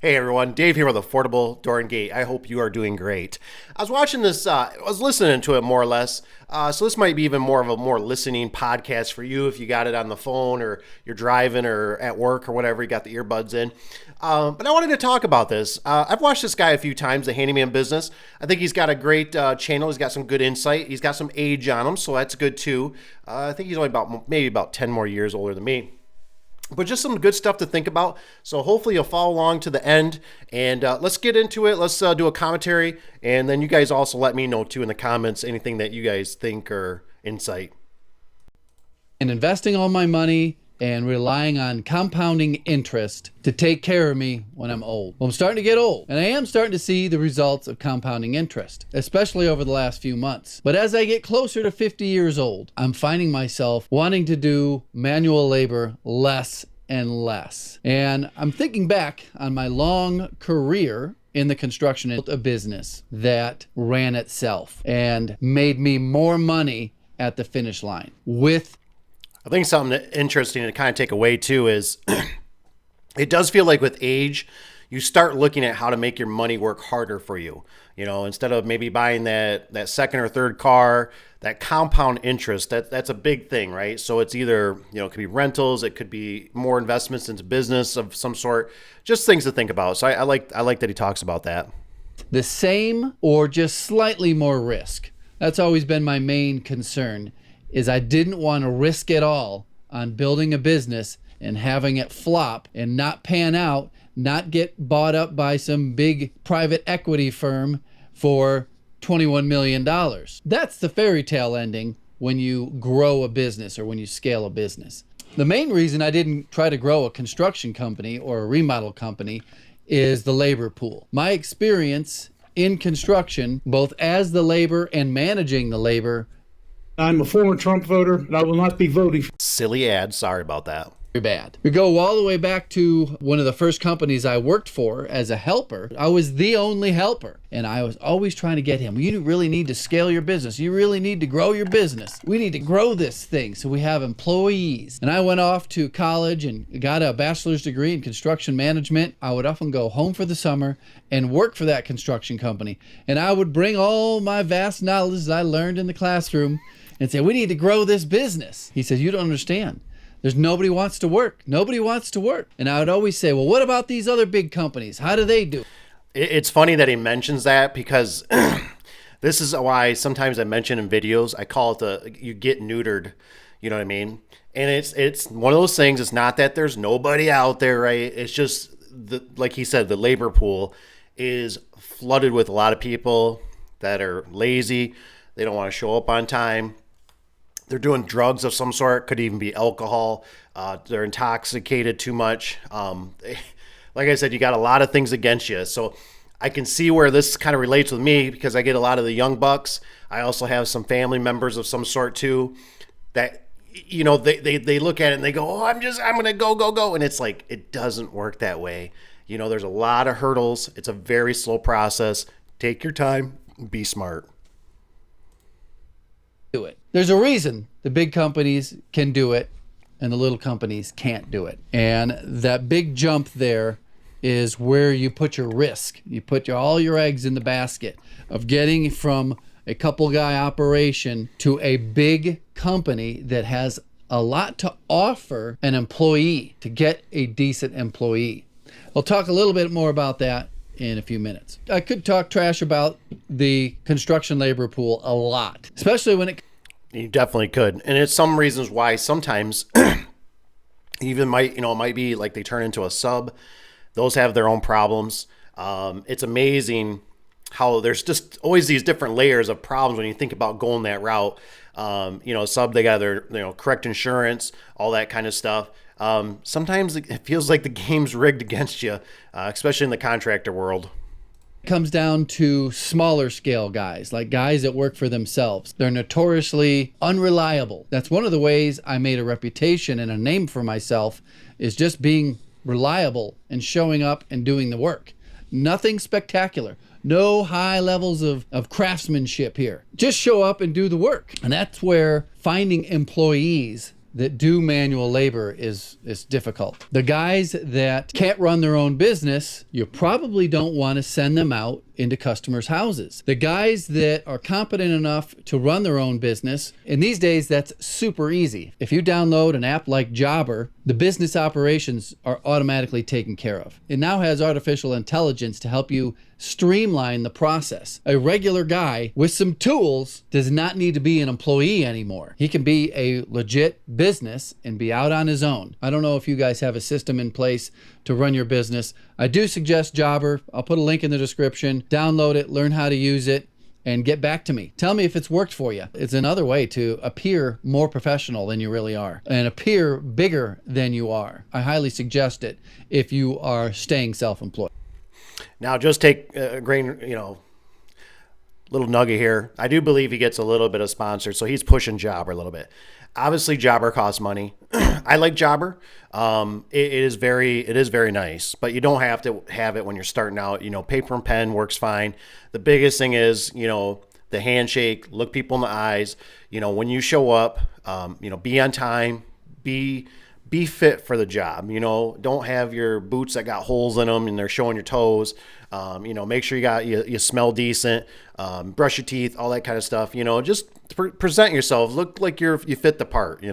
Hey everyone, Dave here with Affordable Door and Gate. I hope you are doing great. I was watching this, I was listening to it more or less. So this might be even more of a more listening podcast for you if you got it on the phone or you're driving or at work or whatever, you got the earbuds in. But I wanted to talk about this. I've watched this guy a few times, the Handyman Business. I think he's got a great channel. He's got some good insight. He's got some age on him, so that's good too. I think he's only maybe about 10 more years older than me. But just some good stuff to think about. So hopefully you'll follow along to the end. And let's get into it. Let's do a commentary. And then you guys also let me know too in the comments anything that you guys think or insight. And investing all my money and relying on compounding interest to take care of me when I'm old. Well, I'm starting to get old, and I am starting to see the results of compounding interest, especially over the last few months. But as I get closer to 50 years old, I'm finding myself wanting to do manual labor less and less. And I'm thinking back on my long career in the construction, built a business that ran itself and made me more money at the finish line with I think something interesting to kind of take away too is it does feel like with age, you start looking at how to make your money work harder for you. You know, instead of maybe buying that second or third car, that compound interest, that's a big thing, right? So it's either, it could be rentals, it could be more investments into business of some sort, just things to think about. So I like that he talks about that. The same or just slightly more risk. That's always been my main concern. Is I didn't want to risk it all on building a business and having it flop and not pan out, not get bought up by some big private equity firm for $21 million. That's the fairy tale ending when you grow a business or when you scale a business. The main reason I didn't try to grow a construction company or a remodel company is the labor pool. My experience in construction, both as the labor and managing the labor, I'm a former Trump voter, and I will not be voting. Silly ad. Sorry about that. very bad. We go all the way back to one of the first companies I worked for as a helper. I was the only helper, and I was always trying to get him. You really need to scale your business. You really need to grow your business. We need to grow this thing so we have employees. And I went off to college and got a bachelor's degree in construction management. I would often go home for the summer and work for that construction company. And I would bring all my vast knowledge that I learned in the classroom and say, we need to grow this business. He said, you don't understand. There's nobody wants to work. Nobody wants to work. And I would always say, well, what about these other big companies? How do they do? It's funny that he mentions that because this is why sometimes I mention in videos, I call it you get neutered. You know what I mean? And it's one of those things. It's not that there's nobody out there, right? It's just, like he said, the labor pool is flooded with a lot of people that are lazy. They don't want to show up on time. They're doing drugs of some sort, could even be alcohol. They're intoxicated too much. Like I said, you got a lot of things against you. So I can see where this kind of relates with me because I get a lot of the young bucks. I also have some family members of some sort too that, you know, they look at it and they go, oh, I'm going to go. And it's like, it doesn't work that way. You know, there's a lot of hurdles. It's a very slow process. Take your time, be smart. Do it. There's a reason the big companies can do it and the little companies can't do it. And that big jump there is where you put your risk. You put all your eggs in the basket of getting from a couple guy operation to a big company that has a lot to offer an employee to get a decent employee. We'll talk a little bit more about that in a few minutes. I could talk trash about the construction labor pool a lot, especially when it... You definitely could. And it's some reasons why sometimes even it might be like they turn into a sub. Those have their own problems. It's amazing how there's just always these different layers of problems when you think about going that route. Sub, they got their, correct insurance, all that kind of stuff. Sometimes it feels like the game's rigged against you, especially in the contractor world. Comes down to smaller scale guys, like guys that work for themselves. They're notoriously unreliable. That's one of the ways I made a reputation and a name for myself, is just being reliable and showing up and doing the work. Nothing spectacular. No high levels of craftsmanship here. Just show up and do the work. And that's where finding employees that do manual labor is difficult. The guys that can't run their own business, you probably don't want to send them out into customers' houses. The guys that are competent enough to run their own business, and these days that's super easy. If you download an app like Jobber, the business operations are automatically taken care of. It now has artificial intelligence to help you streamline the process. A regular guy with some tools does not need to be an employee anymore. He can be a legit business and be out on his own. I don't know if you guys have a system in place to run your business. I do suggest Jobber. I'll put a link in the description. Download it, learn how to use it, and get back to me. Tell me if it's worked for you. It's another way to appear more professional than you really are and appear bigger than you are. I highly suggest it if you are staying self-employed. Now, just take a grain, little nugget here. I do believe he gets a little bit of sponsor, so he's pushing Jobber a little bit. Obviously, Jobber costs money. I like Jobber. It is very nice, but you don't have to have it when you're starting out. Paper and pen works fine. The biggest thing is, the handshake, look people in the eyes. When you show up, be on time, be fit for the job. Don't have your boots that got holes in them and they're showing your toes. Make sure you smell decent, brush your teeth, all that kind of stuff. Just present yourself, look like you fit the part.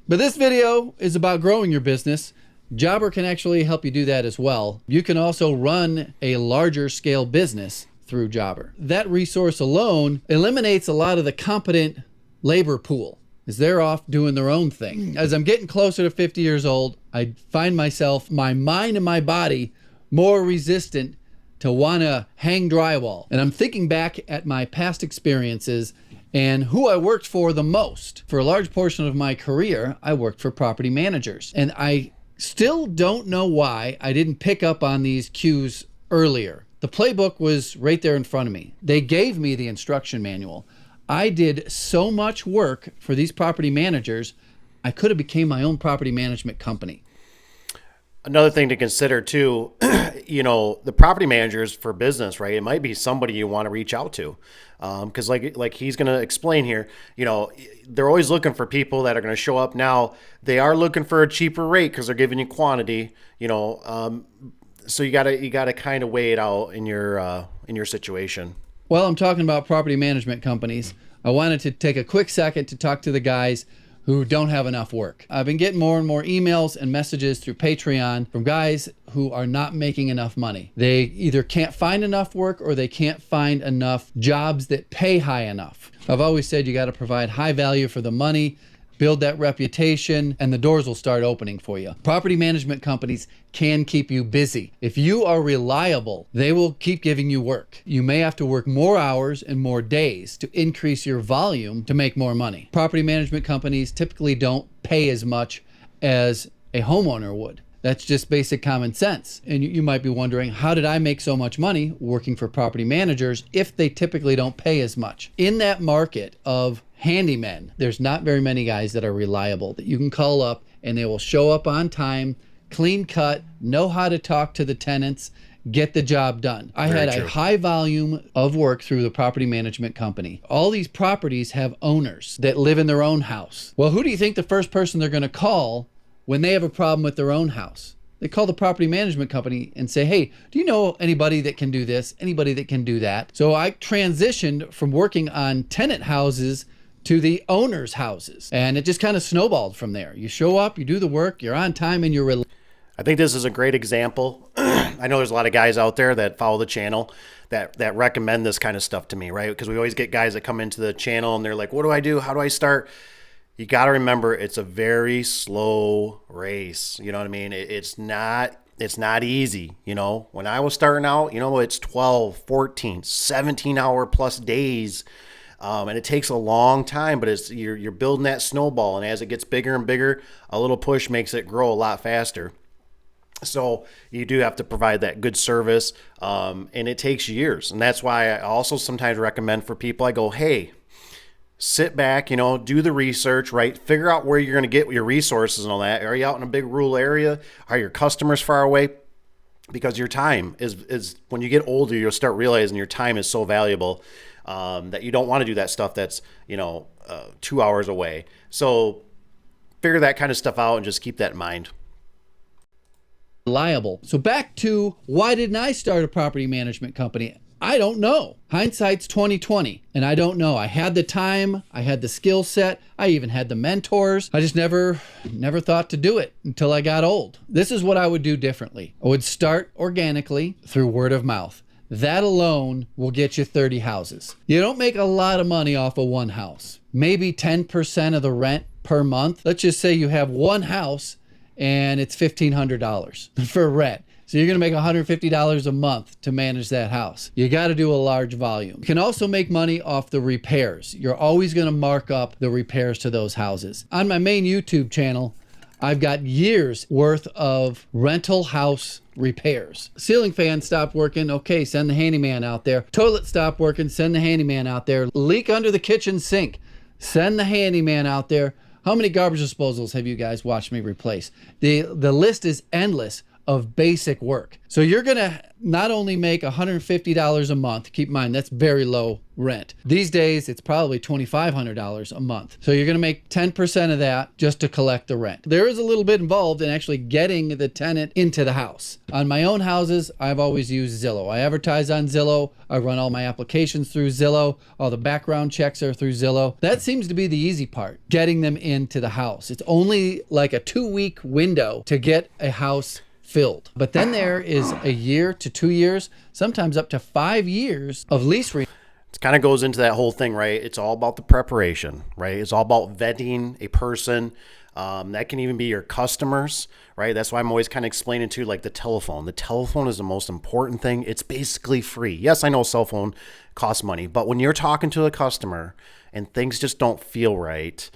But this video is about growing your business. Jobber can actually help you do that as well. You can also run a larger scale business through Jobber. That resource alone eliminates a lot of the competent labor pool, as they're off doing their own thing. As I'm getting closer to 50 years old, I find myself, my mind and my body, more resistant to want to hang drywall. And I'm thinking back at my past experiences and who I worked for the most. For a large portion of my career, I worked for property managers. And I still don't know why I didn't pick up on these cues earlier. The playbook was right there in front of me. They gave me the instruction manual. I did so much work for these property managers, I could have became my own property management company. Another thing to consider too, the property managers for business, right? It might be somebody you want to reach out to. Because like he's going to explain here, they're always looking for people that are going to show up. Now, they are looking for a cheaper rate because they're giving you quantity, so you gotta kind of weigh it out in your situation. Well, I'm talking about property management companies. I wanted to take a quick second to talk to the guys who don't have enough work. I've been getting more and more emails and messages through Patreon from guys who are not making enough money. They either can't find enough work or they can't find enough jobs that pay high enough. I've always said you got to provide high value for the money, build that reputation, and the doors will start opening for you. Property management companies can keep you busy. If you are reliable, they will keep giving you work. You may have to work more hours and more days to increase your volume to make more money. Property management companies typically don't pay as much as a homeowner would. That's just basic common sense. And you might be wondering, how did I make so much money working for property managers if they typically don't pay as much? In that market of handymen, there's not very many guys that are reliable that you can call up and they will show up on time, clean cut, know how to talk to the tenants, get the job done. I had a high volume of work through the property management company. All these properties have owners that live in their own house. Well, who do you think the first person they're going to call when they have a problem with their own house? They call the property management company and say, hey, do you know anybody that can do this? Anybody that can do that? So I transitioned from working on tenant houses to the owner's houses. And it just kind of snowballed from there. You show up, you do the work, you're on time, and you're I think this is a great example. I know there's a lot of guys out there that follow the channel that recommend this kind of stuff to me, right? Because we always get guys that come into the channel and they're like, what do I do? How do I start? You got to remember, it's a very slow race. You know what I mean? It's not easy. When I was starting out, it's 12, 14, 17 hour plus days. And it takes a long time, but you're building that snowball. And as it gets bigger and bigger, a little push makes it grow a lot faster. So you do have to provide that good service. And it takes years. And that's why I also sometimes recommend for people, I go, hey, sit back, do the research, right? Figure out where you're going to get your resources and all that. Are you out in a big rural area? Are your customers far away? Because your time is when you get older, you'll start realizing your time is so valuable. that you don't want to do that stuff that's, 2 hours away. So figure that kind of stuff out and just keep that in mind. Reliable. So back to, why didn't I start a property management company? I don't know. Hindsight's 2020, and I don't know. I had the time, I had the skill set, I even had the mentors. I just never thought to do it until I got old. This is what I would do differently. I would start organically through word of mouth. That alone will get you 30 houses. You don't make a lot of money off of one house. Maybe 10% of the rent per month. Let's just say you have one house and it's $1,500 for rent. So you're going to make $150 a month to manage that house. You got to do a large volume. You can also make money off the repairs. You're always going to mark up the repairs to those houses. On my main YouTube channel, I've got years worth of rental house repairs. Ceiling fan stopped working. Okay, send the handyman out there. Toilet stopped working. Send the handyman out there. Leak under the kitchen sink. Send the handyman out there. How many garbage disposals have you guys watched me replace? The list is endless of basic work. So you're gonna not only make $150 a month, keep in mind that's very low rent. These days it's probably $2,500 a month. So you're gonna make 10% of that just to collect the rent. There is a little bit involved in actually getting the tenant into the house. On my own houses, I've always used Zillow. I advertise on Zillow. I run all my applications through Zillow. All the background checks are through Zillow. That seems to be the easy part, getting them into the house. It's only like a 2-week window to get a house filled. But then there is a year to 2 years, sometimes up to 5 years of lease renewal. It kind of goes into that whole thing, right? It's all about the preparation, right? It's all about vetting a person. That can even be your customers, right? That's why I'm always kind of explaining to like the telephone. The telephone is the most important thing. It's basically free. Yes, I know a cell phone costs money, but when you're talking to a customer and things just don't feel right,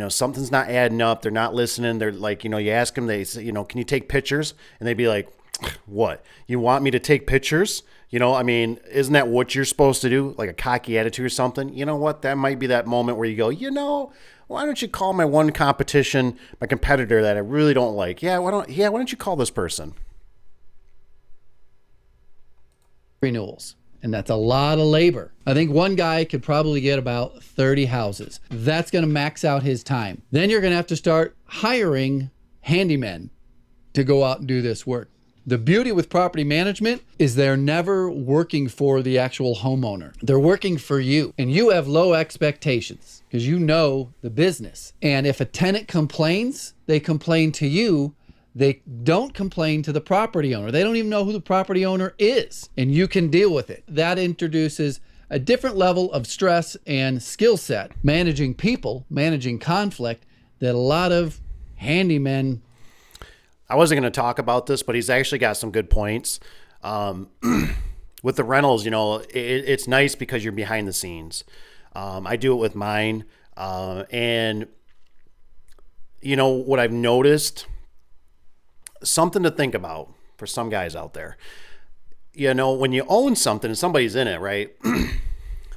something's not adding up. They're not listening. They're like, you ask them, they say, can you take pictures? And they'd be like, what? You want me to take pictures? Isn't that what you're supposed to do? Like a cocky attitude or something? You know what? That might be that moment where you go, why don't you call my one competition, my competitor that I really don't like? Why don't you call this person? Renewals. And that's a lot of labor. I think one guy could probably get about 30 houses. That's going to max out his time. Then you're going to have to start hiring handymen to go out and do this work. The beauty with property management is they're never working for the actual homeowner. They're working for you. And you have low expectations because you know the business. And if a tenant complains, they complain to you. They don't complain to the property owner. They don't even know who the property owner is, and you can deal with it. That introduces a different level of stress and skill set, managing people, managing conflict, that a lot of handymen. I wasn't going to talk about this, but he's actually got some good points. With the rentals, it's nice because you're behind the scenes. I do it with mine. And what I've noticed, something to think about for some guys out there. When you own something and somebody's in it, right?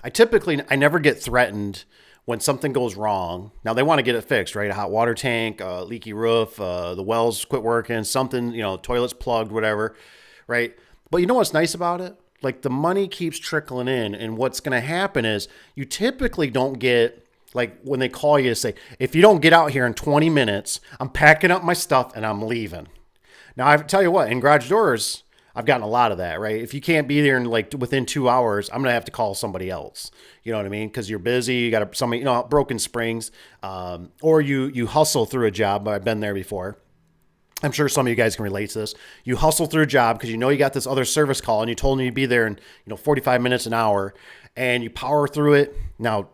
I never get threatened when something goes wrong. Now they want to get it fixed, right? A hot water tank, a leaky roof, the wells quit working, something, toilets plugged, whatever, right? But you know what's nice about it? Like the money keeps trickling in, and what's going to happen is you typically don't get, like when they call you to say, if you don't get out here in 20 minutes, I'm packing up my stuff and I'm leaving. Now, I tell you what, in garage doors, I've gotten a lot of that, right? If you can't be there in within 2 hours, I'm going to have to call somebody else. You know what I mean? Because you're busy, you got somebody, broken springs, or you hustle through a job. I've been there before. I'm sure some of you guys can relate to this. You hustle through a job because you got this other service call and you told me you'd be there in 45 minutes, an hour, and you power through it. Now,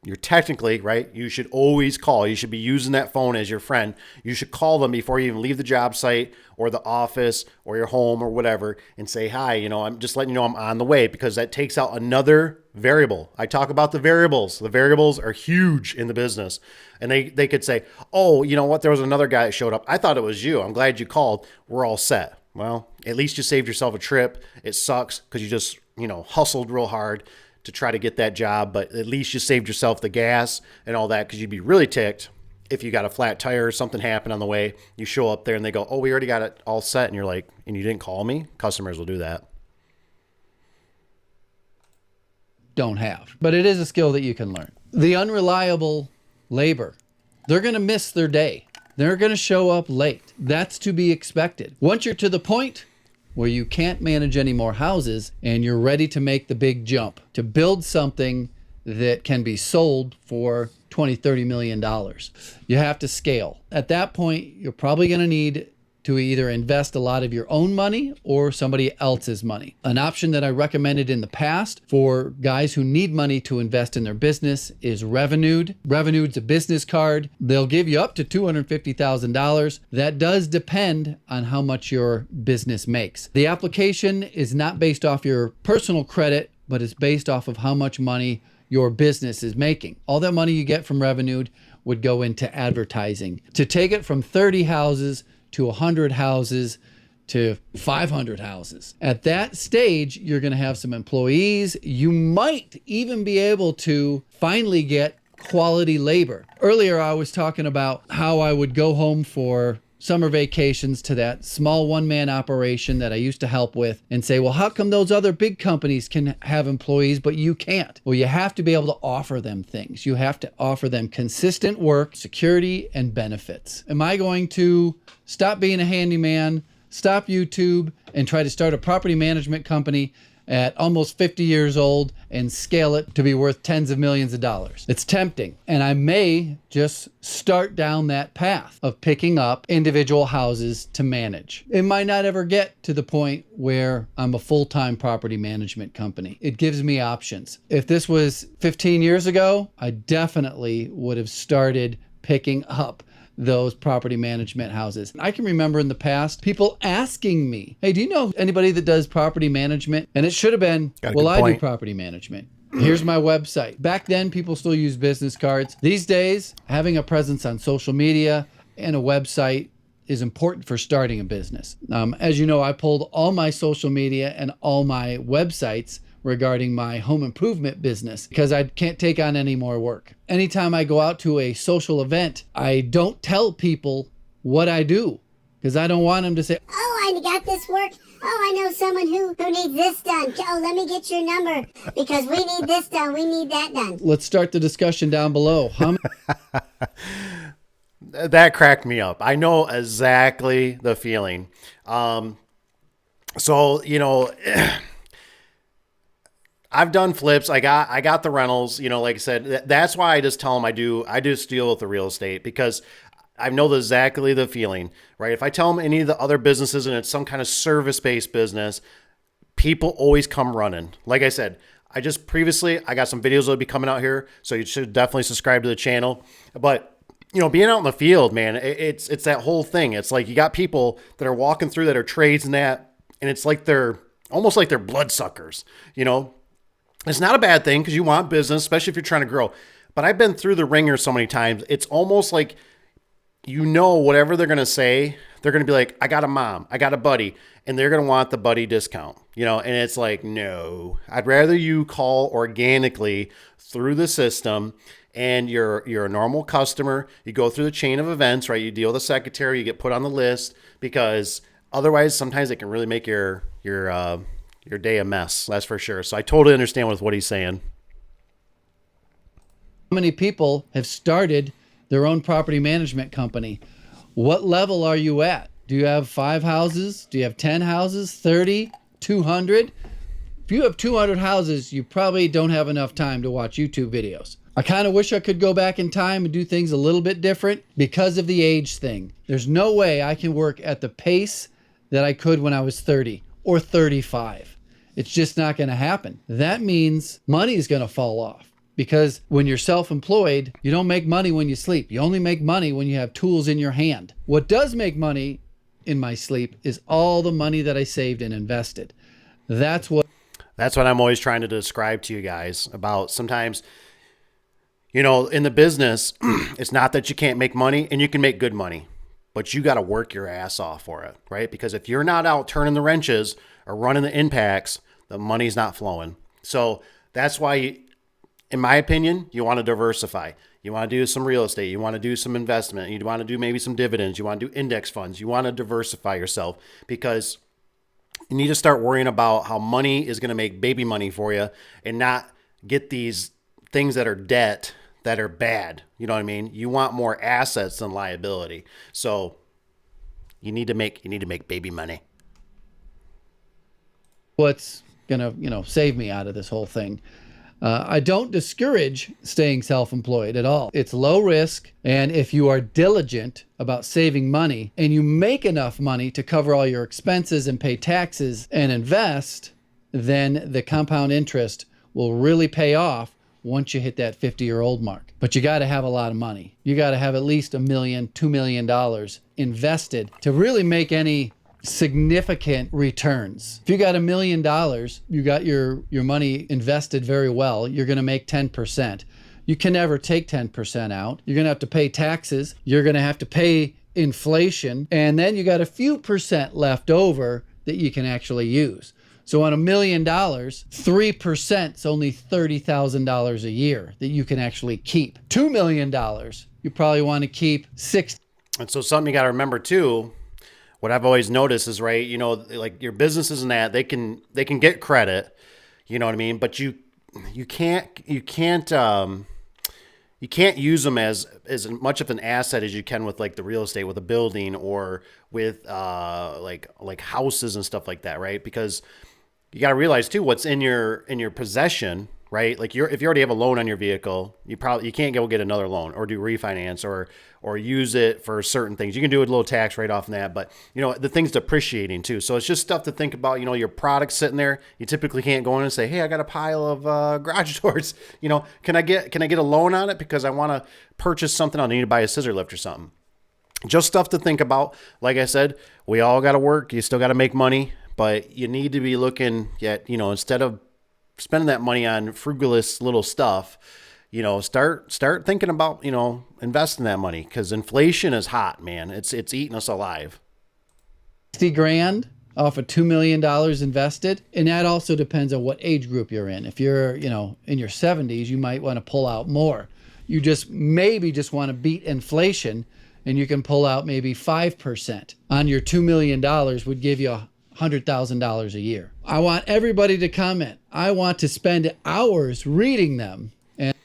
you're technically, right? You should always call. You should be using that phone as your friend. You should call them before you even leave the job site or the office or your home or whatever and say, hi, I'm just letting you know I'm on the way, because that takes out another variable. I talk about the variables. The variables are huge in the business. And they could say, oh, you know what? There was another guy that showed up. I thought it was you. I'm glad you called. We're all set. Well, at least you saved yourself a trip. It sucks because you just, hustled real hard to try to get that job, but at least you saved yourself the gas and all that, because you'd be really ticked if you got a flat tire or something happened on the way. You show up there and they go, oh, we already got it all set. And you're like, and you didn't call me? Customers will do that. don't have. But it is a skill that you can learn. The unreliable labor, they're going to miss their day. They're going to show up late. That's to be expected. Once you're to the point where you can't manage any more houses and you're ready to make the big jump, to build something that can be sold for $20-30 million, you have to scale. At that point, you're probably going to need to either invest a lot of your own money or somebody else's money. An option that I recommended in the past for guys who need money to invest in their business is Revenued. Revenued's a business card. They'll give you up to $250,000. That does depend on how much your business makes. The application is not based off your personal credit, but it's based off of how much money your business is making. All that money you get from Revenued would go into advertising. To take it from 30 houses to 100 houses to 500 houses. At that stage, you're going to have some employees. You might even be able to finally get quality labor. Earlier, I was talking about how I would go home for summer vacations to that small one-man operation that I used to help with and say, well, how come those other big companies can have employees, but you can't? Well, you have to be able to offer them things. You have to offer them consistent work, security, and benefits. Am I going to stop being a handyman, stop YouTube, and try to start a property management company at almost 50 years old and scale it to be worth tens of millions of dollars? It's tempting. And I may just start down that path of picking up individual houses to manage. It might not ever get to the point where I'm a full-time property management company. It gives me options. If this was 15 years ago, I definitely would have started picking up those property management houses. I can remember in the past people asking me, hey, do you know anybody that does property management? And it should have been, well, I do property management. Here's my website. Back then, people still use business cards. These days, having a presence on social media and a website is important for starting a business. As you know, I pulled all my social media and all my websites regarding my home improvement business because I can't take on any more work. Anytime I go out to a social event, I don't tell people what I do because I don't want them to say, oh, I got this work. Oh, I know someone who needs this done. Oh, let me get your number because we need this done. We need that done. Let's start the discussion down below. That cracked me up. I know exactly the feeling. So, you know, I've done flips. I got the rentals, you know, like I said, that's why I just tell them I just deal with the real estate because I know exactly the feeling, right? If I tell them any of the other businesses and it's some kind of service-based business, people always come running. Like I said, I got some videos that'll be coming out here, so you should definitely subscribe to the channel. But, you know, being out in the field, man, it's that whole thing. It's like you got people that are walking through that are trades and that, and it's like they're almost like they're bloodsuckers, you know? It's not a bad thing because you want business, especially if you're trying to grow. But I've been through the ringer so many times. It's almost like, you know, whatever they're going to say, they're going to be like, I got a mom, I got a buddy, and they're going to want the buddy discount, you know? And it's like, no, I'd rather you call organically through the system and you're a normal customer. You go through the chain of events, right? You deal with a secretary, you get put on the list because otherwise sometimes it can really make your day a mess. That's for sure. So I totally understand with what he's saying. How many people have started their own property management company? What level are you at? Do you have 5 houses? Do you have 10 houses? 30? 200? If you have 200 houses, you probably don't have enough time to watch YouTube videos. I kind of wish I could go back in time and do things a little bit different because of the age thing. There's no way I can work at the pace that I could when I was 30 or 35. It's just not going to happen. That means money is going to fall off. Because when you're self-employed, you don't make money when you sleep. You only make money when you have tools in your hand. What does make money in my sleep is all the money that I saved and invested. That's what I'm always trying to describe to you guys about. Sometimes, you know, in the business, it's not that you can't make money, and you can make good money, but you got to work your ass off for it, right? Because if you're not out turning the wrenches or running the impacts, the money's not flowing. So that's why in my opinion, you want to diversify. You want to do some real estate. You want to do some investment. You want to do maybe some dividends. You want to do index funds. You want to diversify yourself because you need to start worrying about how money is going to make baby money for you and not get these things that are debt that are bad. You know what I mean? You want more assets than liability. So you need to make baby money. What's gonna save me out of this whole thing? I don't discourage staying self-employed at all. It's low risk, and if you are diligent about saving money and you make enough money to cover all your expenses and pay taxes and invest, then the compound interest will really pay off once you hit that 50-year-old mark. But you got to have a lot of money. You got to have at least $1 million, $2 million invested to really make any significant returns. If you got $1 million, you got your money invested very well, you're going to make 10%. You can never take 10% out. You're going to have to pay taxes. You're going to have to pay inflation. And then you got a few percent left over that you can actually use. So on $1 million, 3% is only $30,000 a year that you can actually keep. $2 million, you probably want to keep 6. And so something you got to remember too, what I've always noticed is, right, like your businesses and that, they can get credit, you know what I mean? But you can't use them as much of an asset as you can with like the real estate, with a building, or with like houses and stuff like that, right? Because you got to realize too, what's in your possession, right? Like if you already have a loan on your vehicle, you can't go get another loan or do refinance or use it for certain things. You can do a little tax write off on that, but the thing's depreciating too. So it's just stuff to think about. Your product's sitting there. You typically can't go in and say, hey, I got a pile of garage doors. Can I get a loan on it because I want to purchase something? I need to buy a scissor lift or something. Just stuff to think about. Like I said, we all got to work. You still got to make money, but you need to be looking at, instead of spending that money on frivolous little stuff, start thinking about, investing that money, because inflation is hot, man. It's eating us alive. 60 grand off of $2 million invested. And that also depends on what age group you're in. If you're, in your 70s, you might want to pull out more. You maybe just want to beat inflation, and you can pull out maybe 5% on your $2 million would give you $100,000 a year. I want everybody to comment. I want to spend hours reading them. And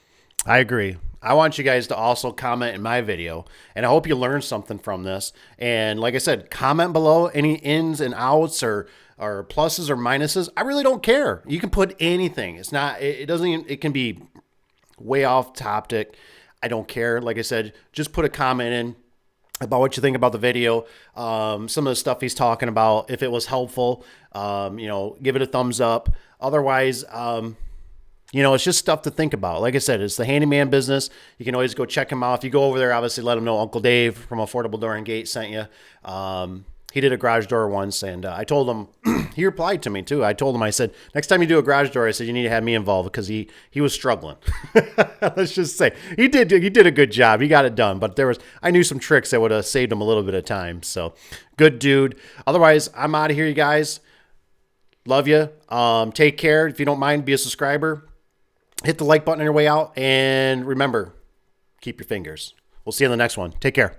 I agree. I want you guys to also comment in my video, and I hope you learned something from this. And like I said, comment below any ins and outs or pluses or minuses. I really don't care. You can put anything. It can be way off topic. I don't care. Like I said, just put a comment in about what you think about the video, some of the stuff he's talking about. If it was helpful, give it a thumbs up. Otherwise, it's just stuff to think about. Like I said, it's the Handyman Business. You can always go check him out. If you go over there, obviously let him know Uncle Dave from Affordable Door and Gate sent you. He did a garage door once, and I told him, he replied to me too. I told him, I said, next time you do a garage door, I said, you need to have me involved, because he was struggling. Let's just say he did a good job. He got it done, but I knew some tricks that would have saved him a little bit of time. So good dude. Otherwise, I'm out of here, you guys. Love you. Take care. If you don't mind, be a subscriber. Hit the like button on your way out, and remember, keep your fingers. We'll see you in the next one. Take care.